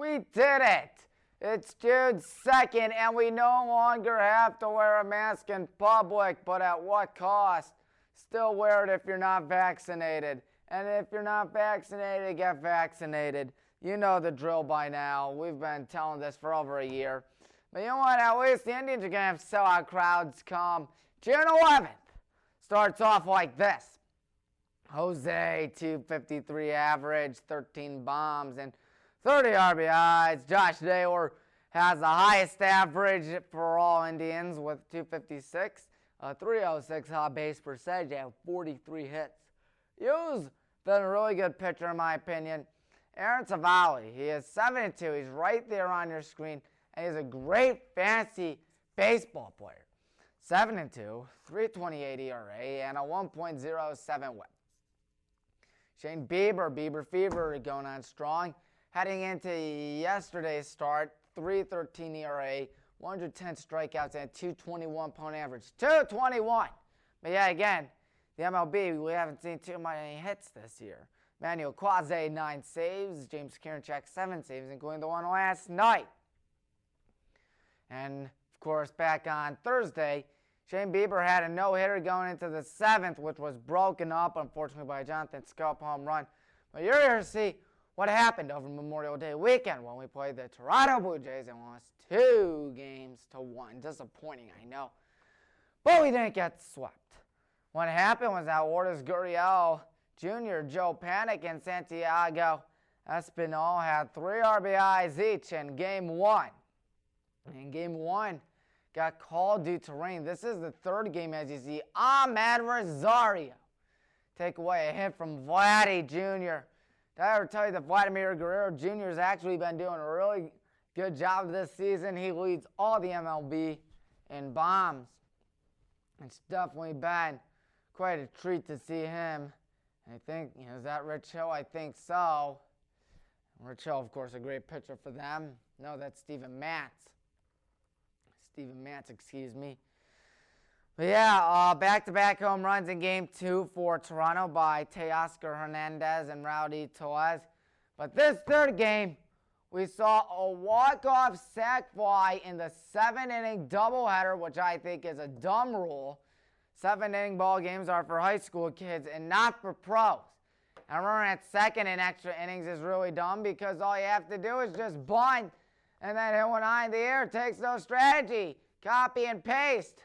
We did it! It's June 2nd, and we no longer have to wear a mask in public, but at what cost? Still wear it if you're not vaccinated. And if you're not vaccinated, get vaccinated. You know the drill by now. We've been telling this for over a year. But you know what? At least the Indians are going to have sellout crowds come June 11th. Starts off like this. Jose, 253 average, 13 bombs, and 30 RBIs. Josh Naylor has the highest average for all Indians with 256, 306 hot base percentage, and 43 hits. Yu's been a really good pitcher in my opinion. Aaron Savali, he is 7-2. He's right there on your screen, and he's a great fantasy baseball player. 7-2, 3.28 ERA, and a 1.07 WHIP. Shane Bieber fever going on strong. Heading into yesterday's start, 3.13 ERA, 110 strikeouts, and 221 pound average. 221! But yeah, again, the MLB, we haven't seen too many hits this year. Manuel Quase, 9 saves. James Karinchak, 7 saves, including the one last night. And, of course, back on Thursday, Shane Bieber had a no-hitter going into the 7th, which was broken up, unfortunately, by a Jonathan Scope home run. But you're here to see what happened over Memorial Day weekend when we played the Toronto Blue Jays and lost 2-1. Disappointing, I know. But we didn't get swept. What happened was that Lourdes Gurriel Jr., Joe Panic, and Santiago Espinal had 3 RBIs each in Game 1. In Game 1, got called due to rain. This is the 3rd game, as you see. Ahmed Rosario take away a hit from Vladdy Jr. Did I ever tell you that Vladimir Guerrero Jr. has actually been doing a really good job this season? He leads all the MLB in bombs. It's definitely been quite a treat to see him. I think, is that Rich Hill? I think so. Rich Hill, of course, a great pitcher for them. No, that's Steven Matz. Excuse me. But yeah, back-to-back home runs in Game 2 for Toronto by Teoscar Hernandez and Rowdy Tellez. But this 3rd game, we saw a walk-off sac fly in the 7-inning doubleheader, which I think is a dumb rule. 7-inning ball games are for high school kids and not for pros. And running at second in extra innings is really dumb because all you have to do is just bunt, and then hit one high in the air. It takes no strategy. Copy and paste.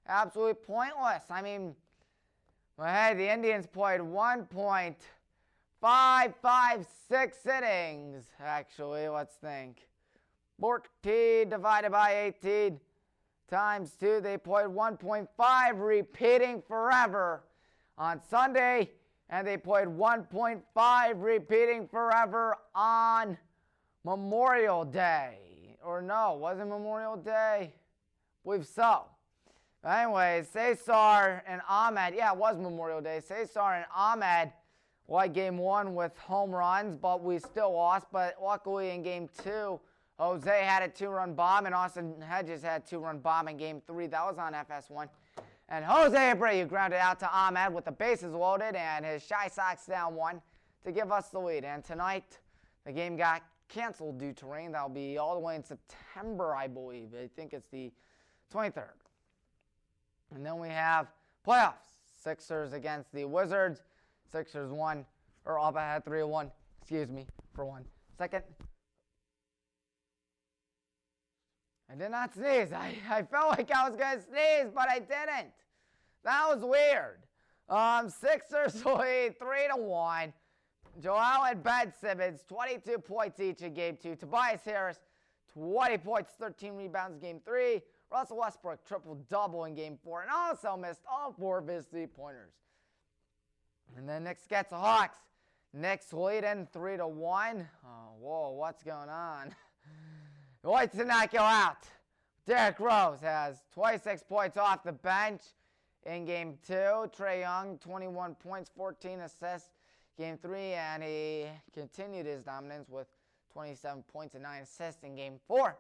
Absolutely pointless. I mean, well, hey, the Indians played 1.556 innings, actually. Let's think. 14 divided by 18 times 2. They played 1.5, repeating forever on Sunday. And they played 1.5, repeating forever on Memorial Day. Or no, wasn't Memorial Day? I believe so. But anyways, Cesar and Ahmed, yeah, it was Memorial Day. Cesar and Ahmed won Game 1 with home runs, but we still lost. But luckily in Game 2, Jose had a 2-run bomb, and Austin Hedges had a 2-run bomb in Game 3. That was on FS1. And Jose Abreu grounded out to Ahmed with the bases loaded and his Shy Sox down 1 to give us the lead. And tonight, the game got canceled due to rain. That'll be all the way in September, I believe. I think it's the 23rd. And then we have playoffs. Sixers against the Wizards. Sixers won, or up ahead 3-1. Excuse me for 1 second. I did not sneeze. I felt like I was going to sneeze, but I didn't. That was weird. Sixers lead 3-1. Joel and Ben Simmons, 22 points each in Game 2. Tobias Harris, 20 points, 13 rebounds in Game 3. Russell Westbrook, triple-double in Game 4, and also missed all 4 of his 3-pointers. And then Knicks gets the Hawks. Knicks leading 3-1. Oh, whoa, what's going on? The Whites did not go out. Derrick Rose has 26 points off the bench in Game 2. Trae Young, 21 points, 14 assists. Game 3, and he continued his dominance with 27 points and 9 assists in Game 4.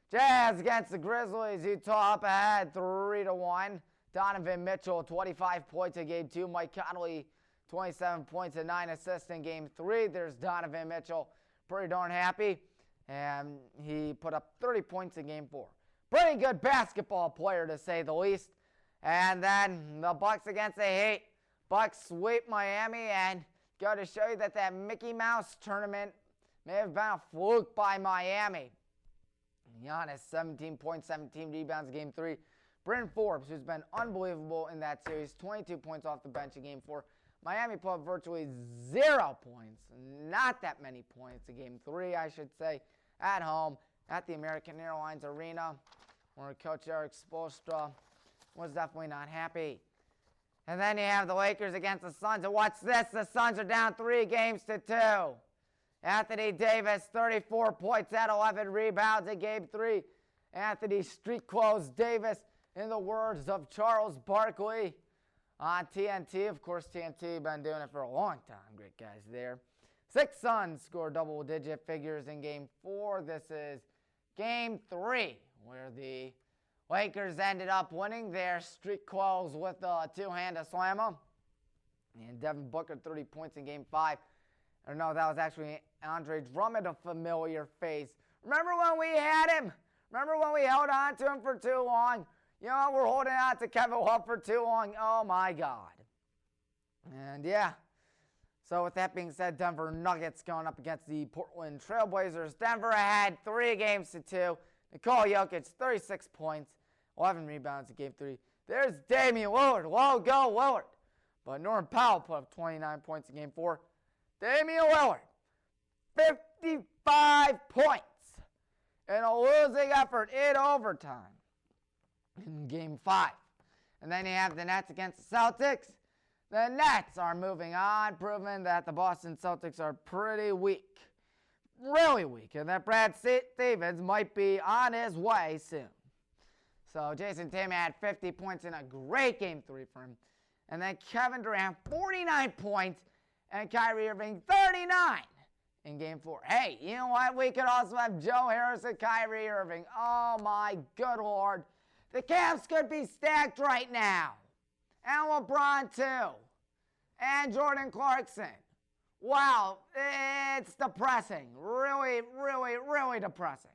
Jazz against the Grizzlies. Utah up ahead 3-1. Donovan Mitchell, 25 points in Game 2. Mike Conley, 27 points and 9 assists in Game 3. There's Donovan Mitchell, pretty darn happy. and he put up 30 points in Game 4. Pretty good basketball player, to say the least. And then the Bucks against the Heat. Bucks sweep Miami, and go to show you that that Mickey Mouse tournament may have been a fluke by Miami. Giannis, 17 points, 17 rebounds in Game 3. Bryn Forbes, who's been unbelievable in that series, 22 points off the bench in Game 4. Miami put up virtually 0 points, not that many points in Game 3, I should say, at home at the American Airlines Arena, where Coach Eric Spoelstra was definitely not happy. And then you have the Lakers against the Suns, and what's this? The Suns are down 3-2. Anthony Davis, 34 points at 11 rebounds in Game 3. Anthony Street Clothes Davis, in the words of Charles Barkley on TNT. Of course, TNT been doing it for a long time. Great guys there. 6 Suns scored double-digit figures in Game 4. This is Game 3, where the Lakers ended up winning their street clothes with a two-handed slammer. And Devin Booker, 30 points in Game 5. Or no, that was actually Andre Drummond, a familiar face. Remember when we had him? Remember when we held on to him for too long? You know, we're holding on to Kevin Love for too long. Oh, my God. And, yeah. So, with that being said, Denver Nuggets going up against the Portland Trailblazers. Denver ahead 3-2. Nikola Jokic, 36 points, 11 rebounds in Game 3. There's Damian Lillard. Whoa, go Lillard. But Norman Powell put up 29 points in Game 4. Damian Lillard, 55 points in a losing effort in overtime in Game 5. And then you have the Nets against the Celtics. The Nets are moving on, proving that the Boston Celtics are pretty weak. Really weak. And that Brad Stevens might be on his way soon. So Jason Tatum had 50 points in a great Game 3 for him. And then Kevin Durant, 49 points. And Kyrie Irving, 39 in Game 4. Hey, you know what? We could also have Joe Harris and Kyrie Irving. Oh, my good Lord. The Cavs could be stacked right now. And LeBron, too. And Jordan Clarkson. Wow, it's depressing. Really, really, really depressing.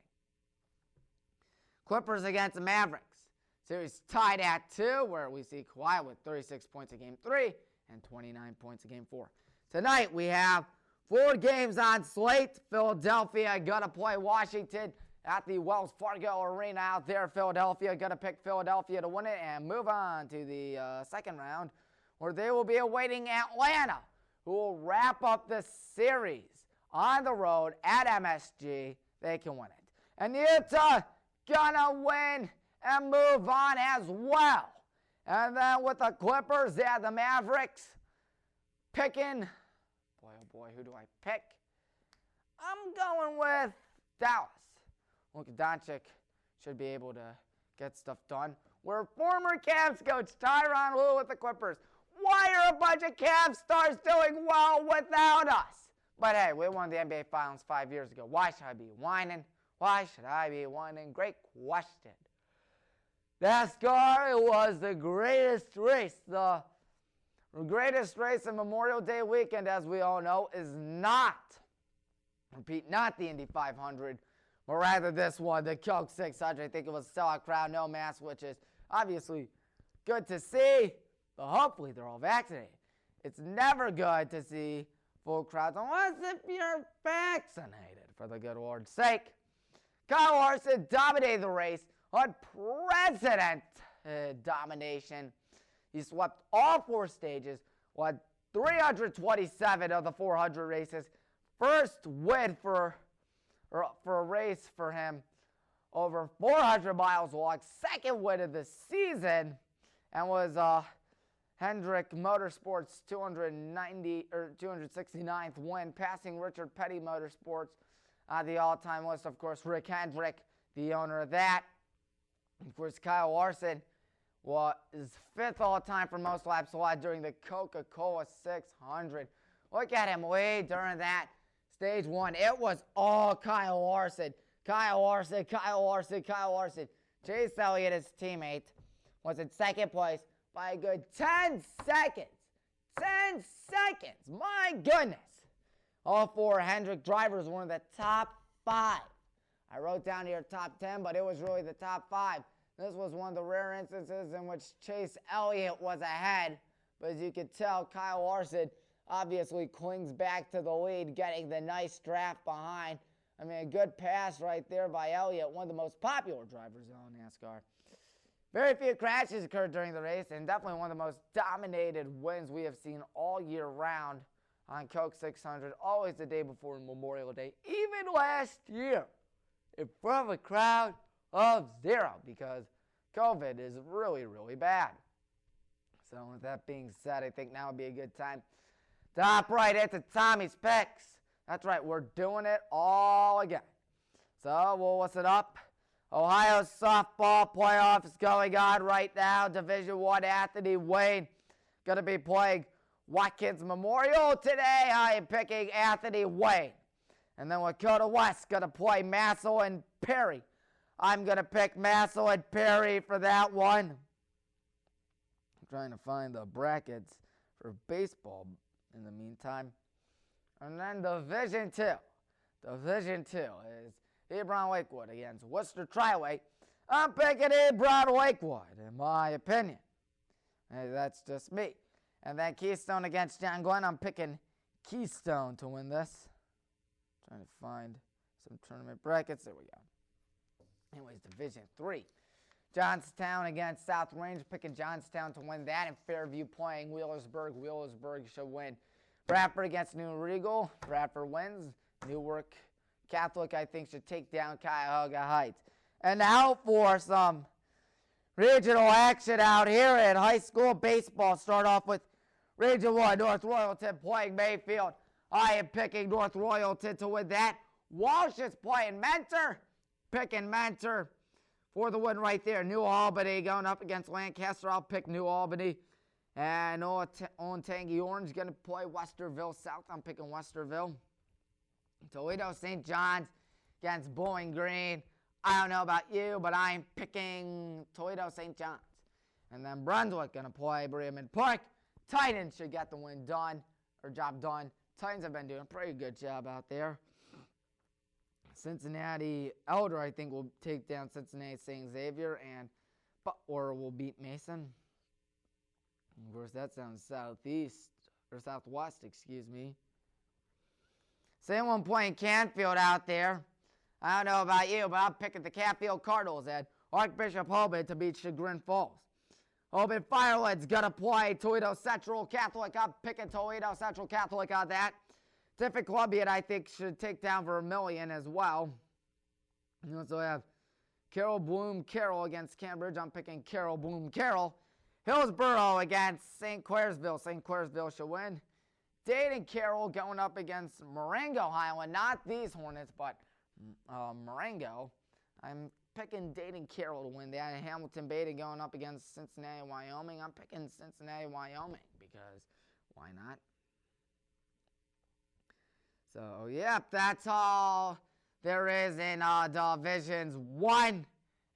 Clippers against the Mavericks. Series tied at 2, where we see Kawhi with 36 points in Game 3 and 29 points in Game 4. Tonight we have 4 games on slate. Philadelphia going to play Washington at the Wells Fargo Arena out there. Philadelphia going to pick Philadelphia to win it and move on to the second round, where they will be awaiting Atlanta, who will wrap up the series on the road at MSG. They can win it. And Utah gonna win and move on as well. And then with the Clippers, they have the Mavericks picking. Boy, oh boy, who do I pick? I'm going with Dallas. Luka Doncic should be able to get stuff done. We're former Cavs coach Tyronn Lue with the Clippers. Why are a bunch of Cavs stars doing well without us? But hey, we won the NBA Finals 5 years ago. Why should I be whining? Why should I be whining? Great question. NASCAR was the greatest race. The greatest race of Memorial Day weekend, as we all know, is not the Indy 500, but rather this one, the Coke 600. I think it was a sellout crowd, no mask, which is obviously good to see. But hopefully they're all vaccinated. It's never good to see full crowds unless if you're vaccinated, for the good Lord's sake. Kyle Larson dominated the race. Unprecedented domination. He swept all 4 stages, won 327 of the 400 races. First win for a race for him over 400 miles long. Second win of the season, and was Hendrick Motorsports' 269th win, passing Richard Petty Motorsports on the all-time list. Of course, Rick Hendrick, the owner of that. Of course, Kyle Larson was 5th all-time for most laps won during the Coca-Cola 600. Look at him lead during that stage 1. It was all Kyle Larson. Kyle Larson, Kyle Larson, Kyle Larson. Chase Elliott, his teammate, was in second place by a good 10 seconds. 10 seconds. My goodness. All 4 Hendrick drivers were in the top 5 I wrote down here top 10, but it was really the top 5. This was one of the rare instances in which Chase Elliott was ahead. But as you could tell, Kyle Larson obviously clings back to the lead, getting the nice draft behind. I mean, a good pass right there by Elliott, one of the most popular drivers in NASCAR. Very few crashes occurred during the race, and definitely one of the most dominated wins we have seen all year round on Coke 600, always the day before Memorial Day, even last year, in front of a crowd of 0, because COVID is really, really bad. So with that being said, I think now would be a good time to hop right into Tommy's picks. That's right, we're doing it all again. So we'll listen up. Ohio softball playoffs going on right now. Division I Anthony Wayne going to be playing Watkins Memorial today. I am picking Anthony Wayne. And then Lakota West going to play Massillon and Perry. I'm going to pick Massillon and Perry for that one. I'm trying to find the brackets for baseball in the meantime. And then Division II. Division II is Hebron Lakewood against Worcester Triway. I'm picking Hebron Lakewood, in my opinion. Hey, that's just me. And then Keystone against John Glenn. I'm picking Keystone to win this. Trying to find some tournament brackets. There we go. Anyways, Division III. Johnstown against South Range. Picking Johnstown to win that. And Fairview playing Wheelersburg. Wheelersburg should win. Bradford against New Regal. Bradford wins. Newark Catholic, I think, should take down Cuyahoga Heights. And now for some regional action out here in high school baseball. Start off with Region 1, North Royalton playing Mayfield. I am picking North Royalton to win that. Walsh is playing Mentor. Picking Mentor for the win right there. New Albany going up against Lancaster. I'll pick New Albany. And Olentangy Orange going to play Westerville South. I'm picking Westerville. Toledo St. John's against Bowling Green. I don't know about you, but I'm picking Toledo St. John's. And then Brunswick going to play Bremen Park. Titans should get the win done, or job done. Titans have been doing a pretty good job out there. Cincinnati Elder, I think, will take down Cincinnati St. Xavier, and Butler will beat Mason. Of course, that sounds southwest, excuse me. Same one playing Canfield out there. I don't know about you, but I'm picking the Canfield Cardinals and Archbishop Hoban to beat Chagrin Falls. Hoban Firewood's going to play Toledo Central Catholic. I'm picking Toledo Central Catholic on that. Tiffin Columbian, I think, should take down Vermilion as well. You also have Carroll Bloom Carroll against Cambridge. I'm picking Carroll Bloom Carroll. Hillsborough against St. Clairsville. St. Clairsville should win. Dayton Carroll going up against Marengo Highland. Not these Hornets, but Marengo. I'm picking Dayton Carroll to win that. And Hamilton Beta going up against Cincinnati, Wyoming. I'm picking Cincinnati, Wyoming, because why not? So, yep, that's all there is in Divisions 1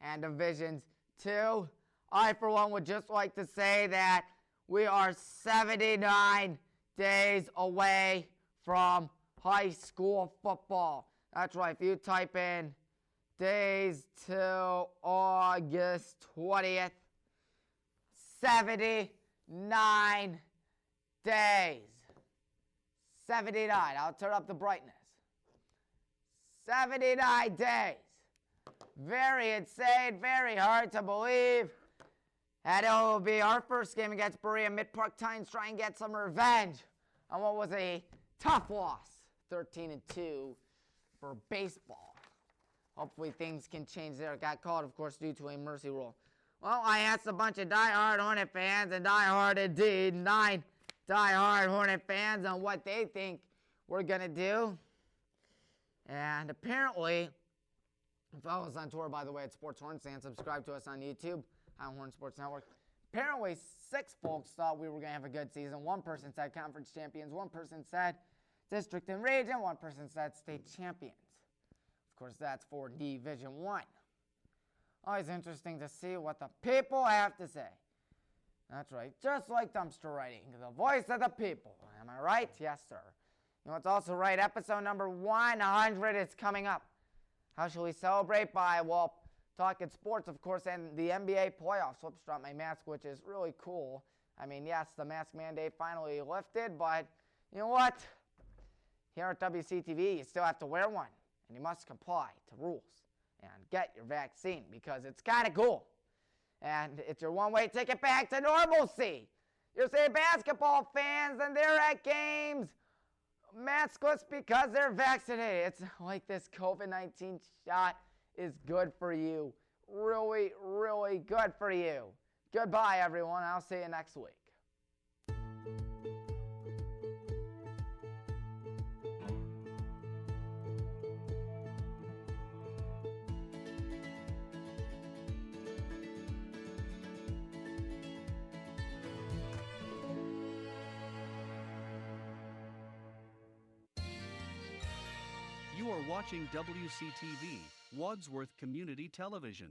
and Divisions 2. I, for one, would just like to say that we are 79 days away from high school football. That's right. If you type in days till August 20th, 79 days. 79. I'll turn up the brightness. 79 days. Very insane, very hard to believe. And it will be our first game against Berea. Mid-Park Titans try and get some revenge on what was a tough loss, 13-2 for baseball. Hopefully things can change there. It got called, of course, due to a mercy rule. Well, I asked a bunch of diehard Hornet fans, and diehard indeed, 9 diehard Hornet fans, on what they think we're going to do. And apparently, follow us on Twitter, by the way, at Sports Horns, and subscribe to us on YouTube. Horn Sports Network. Apparently, 6 folks thought we were going to have a good season. 1 person said conference champions. 1 person said district and region. 1 person said state champions. Of course, that's for Division 1. Always interesting to see what the people have to say. That's right. Just like dumpster writing. The voice of the people. Am I right? Yes, sir. You know what's also right? Episode number 100 is coming up. How shall we celebrate? By, well, talking sports, of course, and the NBA playoffs. Whoops, dropped my mask, which is really cool. I mean, yes, the mask mandate finally lifted, but you know what? Here at WCTV, you still have to wear one, and you must comply to rules and get your vaccine because it's kind of cool. And it's your one-way ticket back to normalcy. You're saying basketball fans, and they're at games maskless because they're vaccinated. It's like this COVID-19 shot is good for you. Really, really good for you. Goodbye, everyone. I'll see you next week. You are watching WCTV, Wadsworth Community Television.